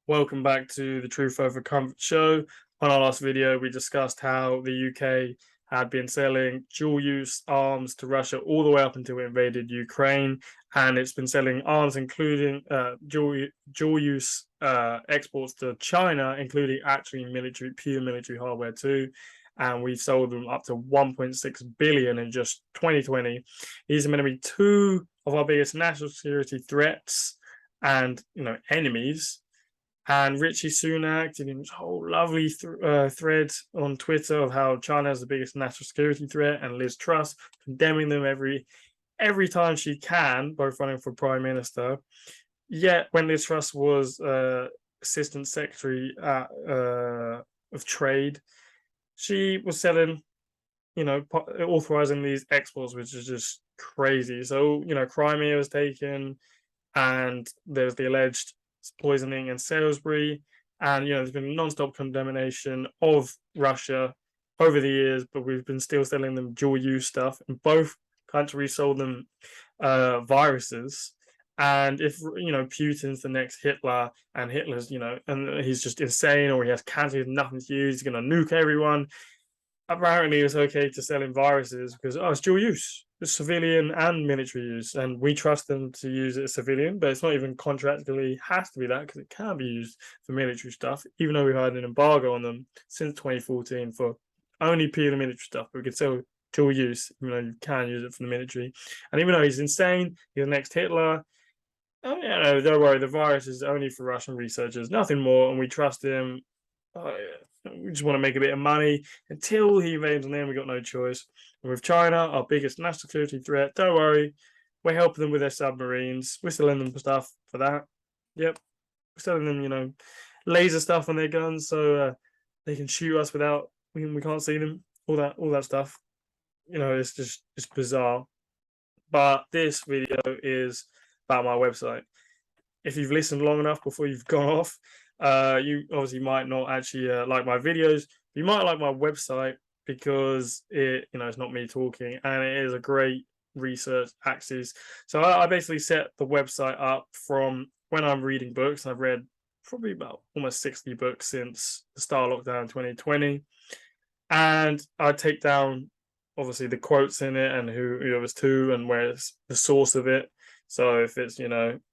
Welcome back to the TruthOverComfort show. On our last video, we discussed how the UK had been selling dual-use arms to Russia all the way up until it invaded Ukraine, and it's been selling arms including dual-use exports to China, including actually pure military hardware too. And we've sold them up to 1.6 billion in just 2020. These are going to be two of our biggest national security threats and enemies. And Richie Sunak did his whole lovely thread on Twitter of how China is the biggest national security threat, and Liz Truss condemning them every time she can, both running for prime minister. Yet when Liz Truss was assistant secretary of trade, she was selling, authorizing these exports, which is just crazy. So Crimea was taken, and there's the alleged poisoning in Salisbury, and there's been non-stop condemnation of Russia over the years, but we've been still selling them dual-use stuff, and both countries sold them viruses. And if Putin's the next Hitler, and Hitler's and he's just insane, or he has cancer, he has nothing to use, he's gonna nuke everyone, apparently it's okay to sell him viruses because it's dual use. It's civilian and military use, and we trust them to use it as civilian, but it's not even contractually has to be that, because it can be used for military stuff, even though we've had an embargo on them since 2014 for only purely military stuff. But we can sell dual use, even though you can use it for the military. And even though he's insane, he's the next Hitler, no, don't worry, the virus is only for Russian researchers, nothing more, and we trust him. We just want to make a bit of money until he invades, and then we got no choice. And with China, our biggest national security threat, don't worry, we're helping them with their submarines. We're selling them stuff for that. Yep, we're selling them, laser stuff on their guns, so they can shoot us without we can't see them. All that stuff. It's bizarre. But this video is about my website. If you've listened long enough before you've gone off, you obviously might not actually like my videos. You might like my website because it's not me talking, and it is a great research axis. So I basically set the website up from when I'm reading books. I've read probably about almost 60 books since the start of lockdown in 2020, and I take down obviously the quotes in it and who it was to and where it's the source of it. So if it's a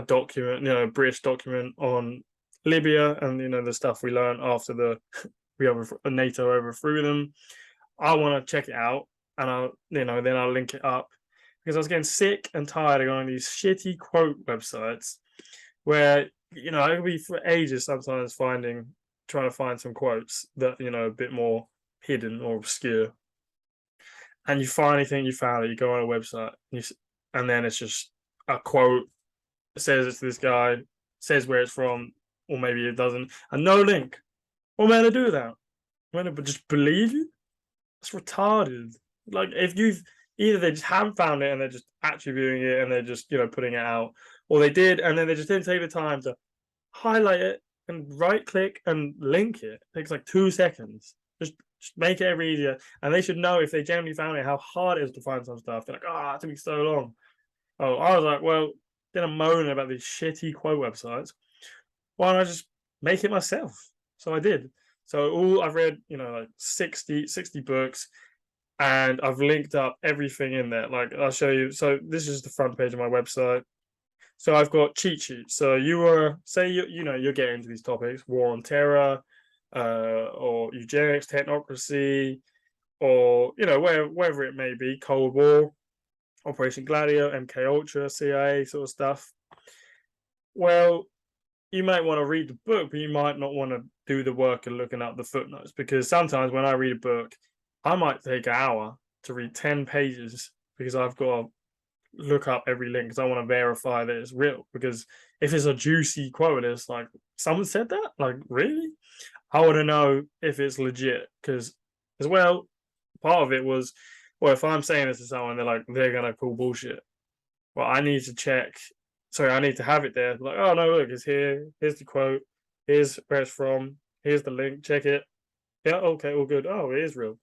document, a British document on Libya, and the stuff we learned after NATO overthrew them, I want to check it out, and I'll link it up, because I was getting sick and tired of going on these shitty quote websites where I could be for ages sometimes trying to find some quotes that a bit more hidden or obscure, and you finally think you found it. You go on a website and then it's just a quote, says it's this guy, says where it's from, or maybe it doesn't, and no link. What am I to do with that? Am I to just believe you? It's retarded. Like, if you've either they just haven't found it and they're just attributing it and they're just putting it out, or they did and then they just didn't take the time to highlight it and right click and link it. It takes like 2 seconds. Just make it ever easier. And they should know, if they genuinely found it, how hard it is to find some stuff. They're like, it took me so long. Oh, I was like, well, then I'm moaning about these shitty quote websites. Why don't I just make it myself? So I did. So I've read, like 60 books, and I've linked up everything in there. Like, I'll show you. So this is the front page of my website. So I've got cheat sheets. So you're getting into these topics: war on terror, or eugenics, technocracy, or wherever it may be, Cold War, Operation Gladio, MK Ultra, CIA sort of stuff. Well, you might want to read the book, but you might not want to do the work of looking up the footnotes, because sometimes when I read a book, I might take an hour to read 10 pages because I've got to look up every link, because I want to verify that it's real. Because if it's a juicy quote, it's like, someone said that? Like, really? I want to know if it's legit, because as well, part of it was, well, if I'm saying this to someone, they're going to call bullshit. Well, I need to check. Sorry, I need to have it there. Like, oh, no, look, it's here. Here's the quote. Here's where it's from. Here's the link. Check it. Yeah, okay, all good. Oh, it is real.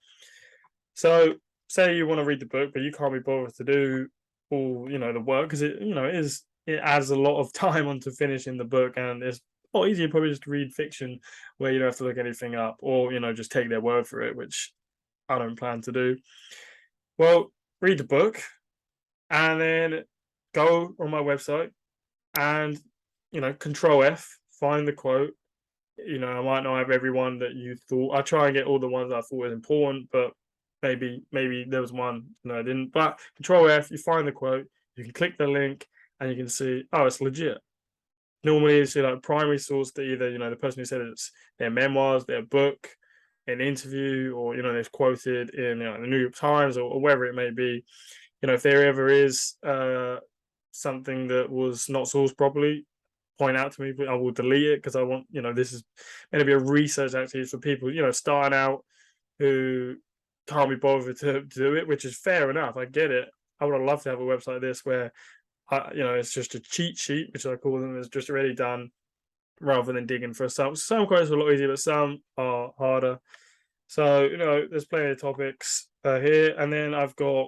So say you want to read the book, but you can't be bothered to do all, the work, because it is it adds a lot of time onto finishing the book, and it's a lot easier probably just to read fiction where you don't have to look anything up, or just take their word for it, which I don't plan to do. Well, read the book and then go on my website and control F, find the quote. I might not have everyone that you thought. I try and get all the ones I thought was important, but maybe there was one I didn't. But control F, you find the quote, you can click the link, and you can see, oh, it's legit. Normally it's like primary source to either the person who said it's their memoirs, their book, an interview, or they've quoted in the New York Times, or wherever it may be. If there ever is something that was not sourced properly, point out to me, but I will delete it, because I want this is going to be a research activity for people starting out who can't be bothered to do it, which is fair enough. I get it. I would have loved to have a website like this where it's just a cheat sheet, which I call them, is just already done, rather than digging for some quotes are a lot easier, but some are harder. So there's plenty of topics here, and then I've got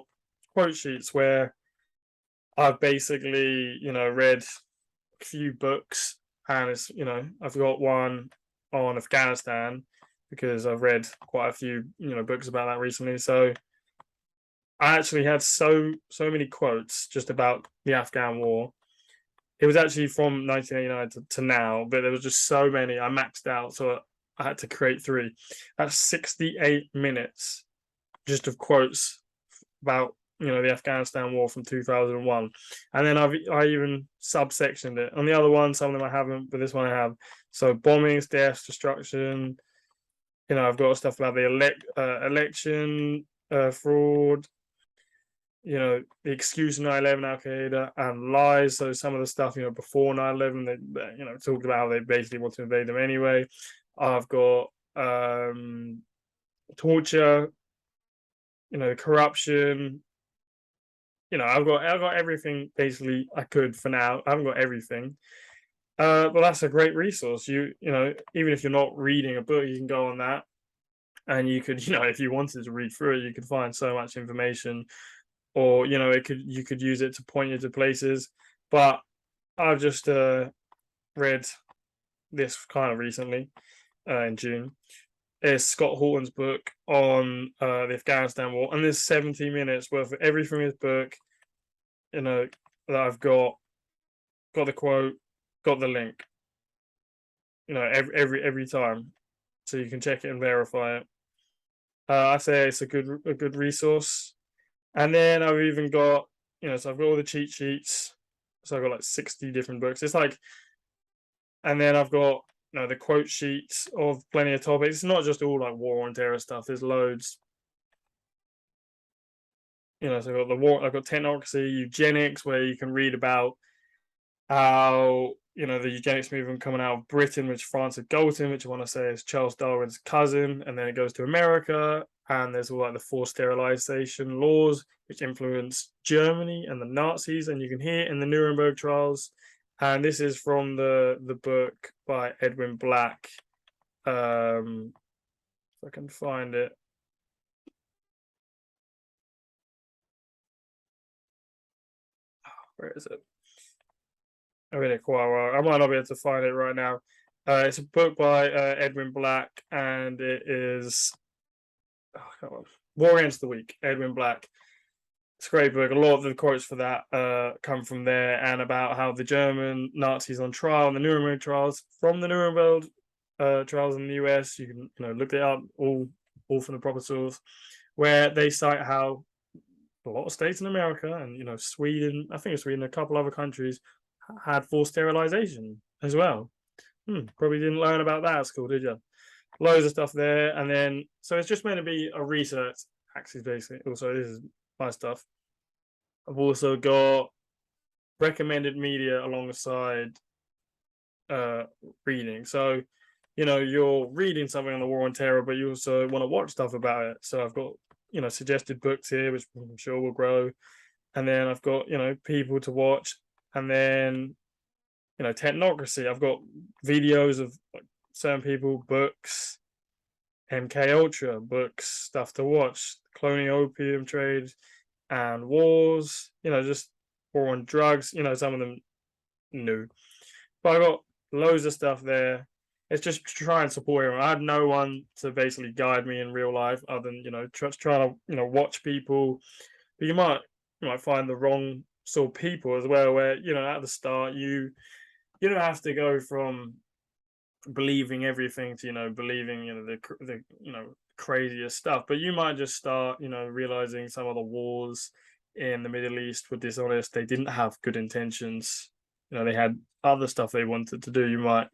quote sheets where I've basically read a few books, and it's I've got one on Afghanistan because I've read quite a few books about that recently. So I actually had so many quotes just about the Afghan war. It was actually from 1989 to now, but there was just so many. I maxed out, so I had to create 3. That's 68 minutes just of quotes about the Afghanistan war from 2001. And then I even subsectioned it. On the other one, some of them I haven't, but this one I have. So bombings, deaths, destruction. I've got stuff about the election fraud. The excuse of 9/11, Al Qaeda, and lies. So some of the stuff before 9/11, they talked about how they basically want to invade them anyway. I've got torture. Corruption. I've got everything basically I could for now. I haven't got everything. But that's a great resource. Even if you're not reading a book, you can go on that, and you could, if you wanted to read through it, you could find so much information, or you could use it to point you to places. But I've just read this kind of recently in June. It's Scott Horton's book on the Afghanistan war, and there's 70 minutes worth of everything in his book. That I've got the quote, got the link. Every time, so you can check it and verify it. I say it's a good resource. And then I've even got so I've got all the cheat sheets. So I've got like 60 different books. It's like, and then I've got the quote sheets of plenty of topics. It's not just all like war and terror stuff. There's loads. So I've got the war. I've got technocracy, eugenics, where you can read about how the eugenics movement coming out of Britain, which Francis Galton, which I want to say is Charles Darwin's cousin, and then it goes to America, and there's all like the forced sterilization laws which influenced Germany and the Nazis, and you can hear it in the Nuremberg trials. And this is from the book by Edwin Black. If I can find it. Where is it? I read it quite a while. I might not be able to find it right now. It's a book by Edwin Black, and it is War Against the Weak, Edwin Black. It's a great book. A lot of the quotes for that come from there, and about how the German Nazis on trial in the Nuremberg trials, from the Nuremberg trials in the US. You can look it up, all from the proper source, where they cite how a lot of states in America and Sweden, I think it's Sweden, a couple other countries had forced sterilization as well. Probably didn't learn about that at school, did you? Loads of stuff there, and then so it's just meant to be a research axis basically. Also, this is my stuff. I've also got recommended media alongside reading. So you're reading something on the war on terror, but you also want to watch stuff about it. So I've got suggested books here, which I'm sure will grow, and then I've got people to watch, and then technocracy. I've got videos of certain people, books, MK Ultra books, stuff to watch, cloning opium trade and wars. Just war on drugs. Some of them No. But I got loads of stuff there. It's just to try and support everyone. I had no one to basically guide me in real life other than, trying to, watch people. But you might find the wrong sort of people as well, where, at the start you don't have to go from believing everything to, believing, the craziest stuff. But you might just start, realizing some of the wars in the Middle East were dishonest. They didn't have good intentions. They had other stuff they wanted to do. You might,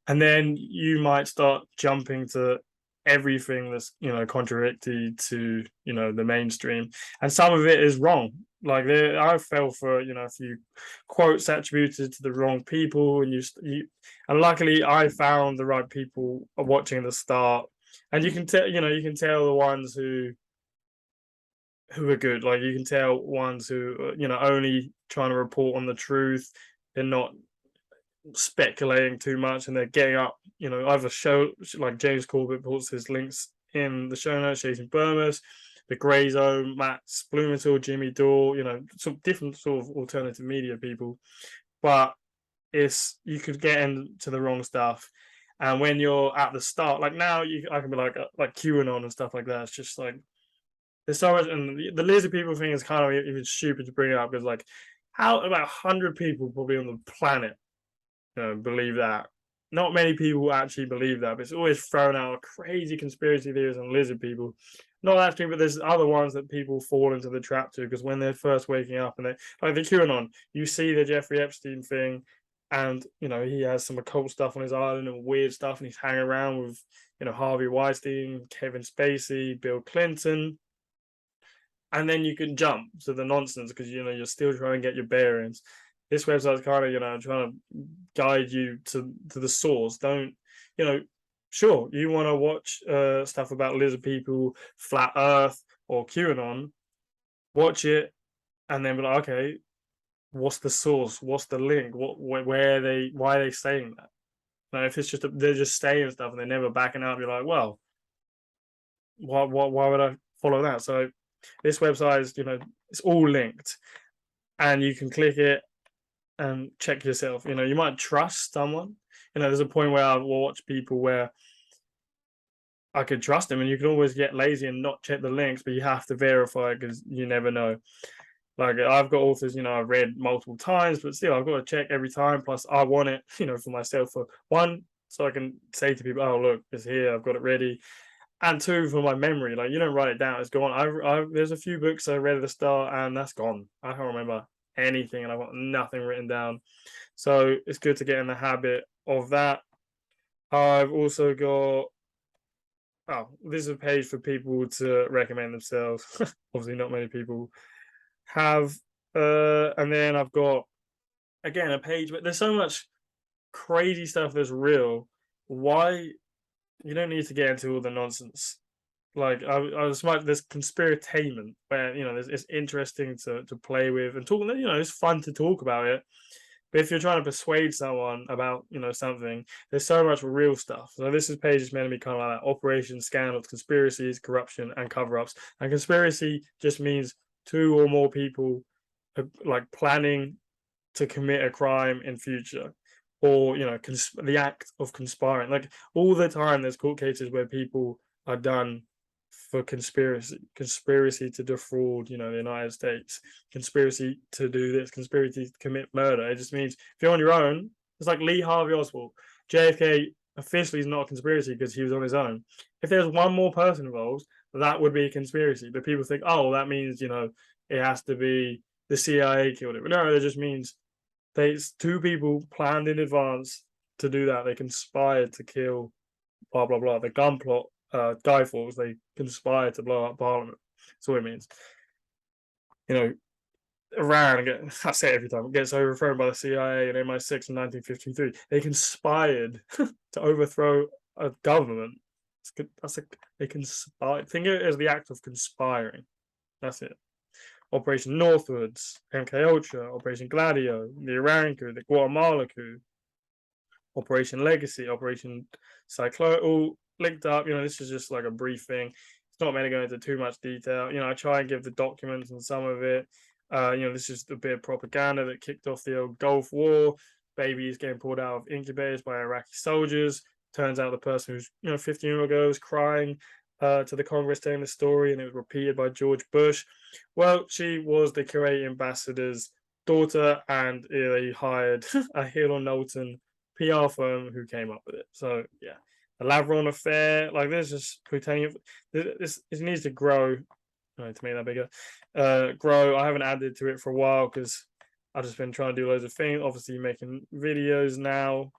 and then you might start jumping to everything that's, contradictory to, the mainstream, and some of it is wrong. Like, I fell for, a few quotes attributed to the wrong people, and and luckily I found the right people watching the start, and you can tell the ones who are good. Like, you can tell ones who are, only trying to report on the truth. They're not speculating too much, and they're getting up, either show, like James Corbett puts his links in the show notes, Jason Burmers, the Grey Zone, Matt Blumenthal, Jimmy Dore, some different sort of alternative media people. But you could get into the wrong stuff. And when you're at the start, like now, I can be like QAnon and stuff like that. It's just like there's so much, and the lizard people thing is kind of even stupid to bring up, because like, how about 100 people probably on the planet believe that. Not many people actually believe that, but it's always thrown out crazy conspiracy theories on lizard people. Not actually, but there's other ones that people fall into the trap to, because when they're first waking up, and they like the QAnon, you see the Jeffrey Epstein thing, and he has some occult stuff on his island and weird stuff, and he's hanging around with Harvey Weinstein, Kevin Spacey, Bill Clinton, and then you can jump to the nonsense because you're still trying to get your bearings. This website's kind of trying to guide you to the source. Don't sure, you want to watch stuff about lizard people, flat Earth, or QAnon, watch it, and then be like, okay, what's the source? What's the link? Where are they? Why are they saying that? Now, if it's just they're just saying stuff and they're never backing up, you're like, well, why would I follow that? So this website is, it's all linked, and you can click it and check yourself. You might trust someone. There's a point where I watch people where I could trust them, and you can always get lazy and not check the links, but you have to verify because you never know. Like, I've got authors, I've read multiple times, but still I've got to check every time. Plus, I want it, for myself, for one, so I can say to people, "Oh, look, it's here. I've got it ready." And two, for my memory. Like, you don't write it down; it's gone. There's a few books I read at the start, and that's gone. I can't remember anything, and I've got nothing written down. So it's good to get in the habit of that. I've also got, this is a page for people to recommend themselves. Obviously, not many people have. And then I've got, again, a page, but there's so much crazy stuff that's real. Why you don't need to get into all the nonsense. Like, I was like, there's conspiratainment where it's interesting to play with and talk. It's fun to talk about it. But if you're trying to persuade someone about something, there's so much real stuff. So this page is meant to be kind of like that: operations, scandals, conspiracies, corruption, and cover-ups. And conspiracy just means two or more people like planning to commit a crime in future, or the act of conspiring. Like, all the time there's court cases where people are done for conspiracy to defraud the United States, conspiracy to do this, conspiracy to commit murder. It just means if you're on your own, it's like Lee Harvey Oswald. JFK officially is not a conspiracy because he was on his own. If there's one more person involved, that would be a conspiracy. But people think, oh, that means it has to be the CIA killed him. But no, it just means two people planned in advance to do that. They conspired to kill blah blah blah. The gun plot, Guy Fawkes, they conspired to blow up Parliament. That's all it means. Iran, I say it every time, gets overthrown by the CIA and MI6 in 1953. They conspired to overthrow a government. They conspired. Think of it as the act of conspiring. That's it. Operation Northwoods, MK Ultra, Operation Gladio, the Iran coup, the Guatemala coup, Operation Legacy, Operation Cyclone, all linked up. This is just like a brief thing. It's not meant to go into too much detail. I try and give the documents and some of it. This is a bit of propaganda that kicked off the old Gulf War. Babies getting pulled out of incubators by Iraqi soldiers. Turns out the person who's 15 years ago was crying to the Congress telling the story, and it was repeated by George Bush. Well, she was the Kuwait ambassador's daughter, and they hired a Hill or Knowlton PR firm who came up with it. So yeah, the Lavron affair, like there's just pretending this needs to grow. To make that bigger, grow. I haven't added to it for a while because I've just been trying to do loads of things. Obviously, making videos now.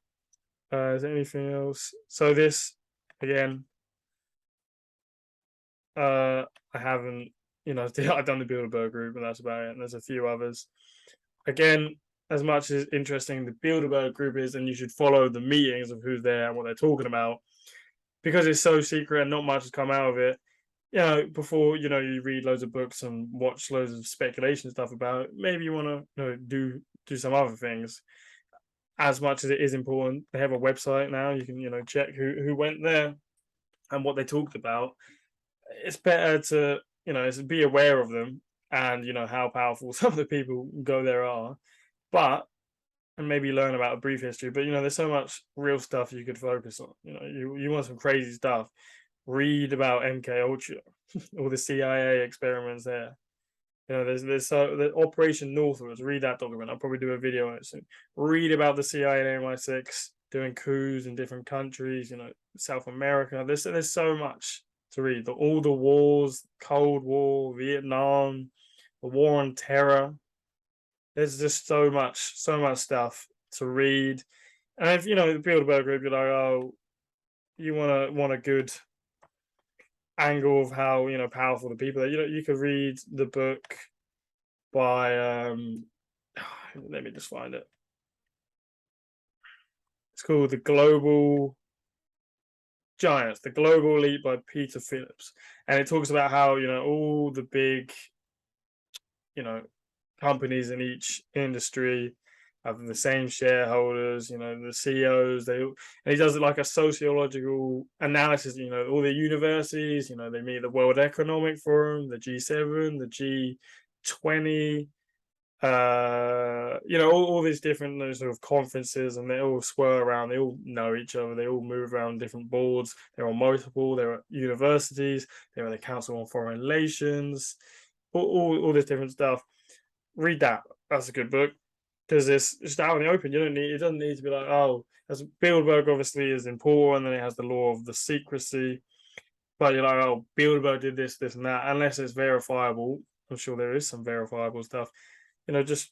Is there anything else? So this again, I haven't. I've done the Bilderberg group, and that's about it. And there's a few others. Again, as much as interesting the Bilderberg group is, and you should follow the meetings of who's there and what they're talking about, because it's so secret and not much has come out of it. Before you read loads of books and watch loads of speculation stuff about it, maybe you want to do some other things. As much as it is important, they have a website now. You can check who went there and what they talked about. It's better to be aware of them and how powerful some of the people go there are, but and maybe learn about a brief history. But there's so much real stuff you could focus on. You want some crazy stuff. Read about MK Ultra, all the CIA experiments there. There's the Operation Northwoods. Read that document. I'll probably do a video on it soon. Read about the CIA and MI6 doing coups in different countries. South America. There's so much to read. All the wars, Cold War, Vietnam, the War on Terror. There's just so much stuff to read. And if the Bilderberg group, you're like, oh, you want a good angle of how powerful the people are. You could read the book by let me just find it. It's called The Global Giants, The Global Elite by Peter Phillips. And it talks about how, all the big, companies in each industry have the same shareholders, the CEOs, and he does it like a sociological analysis, all the universities, they meet the World Economic Forum, the G7, the G20, all these different sort of conferences, and they all swirl around, they all know each other, they all move around different boards, they're on multiple, they're at universities, they're at the Council on Foreign Relations, all this different stuff. Read that. That's a good book. Because it's just out in the open. It doesn't need to be like, oh, as Bilderberg obviously is important, and then it has the law of the secrecy. But you're like, oh, Bilderberg did this, and that, unless it's verifiable. I'm sure there is some verifiable stuff. Just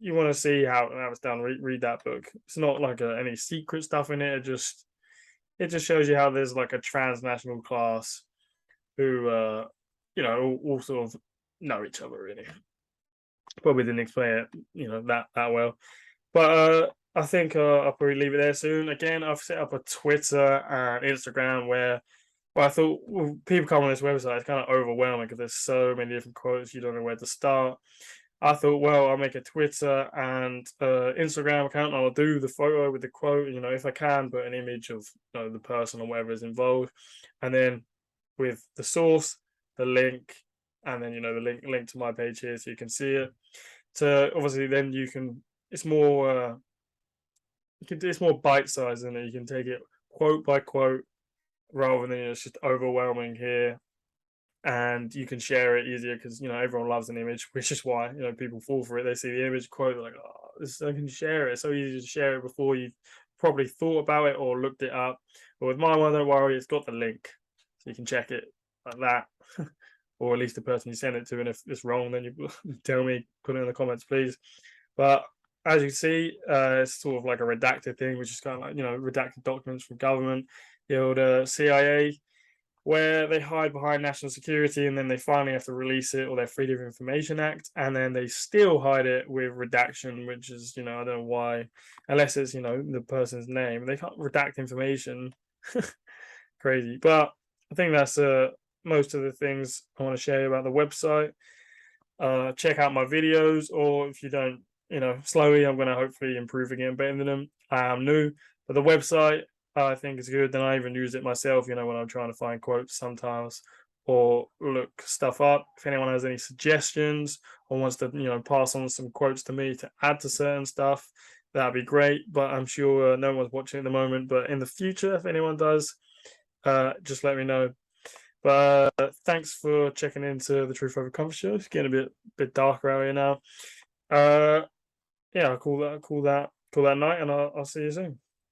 you want to see how it's done. Read that book. It's not like any secret stuff in it. It just shows you how there's like a transnational class who all sort of know each other really. Probably didn't explain it, that well. But I think I'll probably leave it there soon. Again, I've set up a Twitter and Instagram where I thought people come on this website, it's kind of overwhelming because there's so many different quotes, you don't know where to start. I thought, well, I'll make a Twitter and Instagram account, and I'll do the photo with the quote, if I can, put an image of the person or whatever is involved. And then with the source, the link, and then the link to my page here so you can see it. So obviously then it's more it's more bite-sized, and you can take it quote by quote rather than it's just overwhelming here, and you can share it easier because everyone loves an image, which is why people fall for it. They see the image quote, they're like, oh, I can share it. It's so easy to share it before you probably thought about it or looked it up. But with my one, don't worry, it's got the link so you can check it like that. Or at least the person you send it to, and if it's wrong, then you tell me, put it in the comments, please. But as you see, it's sort of like a redacted thing, which is kind of like redacted documents from government, the CIA, where they hide behind national security, and then they finally have to release it, or their Freedom of Information Act, and then they still hide it with redaction, which is I don't know why, unless it's the person's name. They can't redact information. Crazy. But I think that's most of the things I want to share about the website. Check out my videos, or if you don't, slowly I'm going to hopefully improve again, better than them. I am new, but the website I think is good. Then I even use it myself, when I'm trying to find quotes sometimes, or look stuff up. If anyone has any suggestions or wants to, pass on some quotes to me to add to certain stuff, that'd be great. But I'm sure no one's watching at the moment. But in the future, if anyone does, just let me know. But thanks for checking into the Truth Over Comfort show. It's getting a bit darker out here now. Yeah, I'll call that night, and I'll see you soon.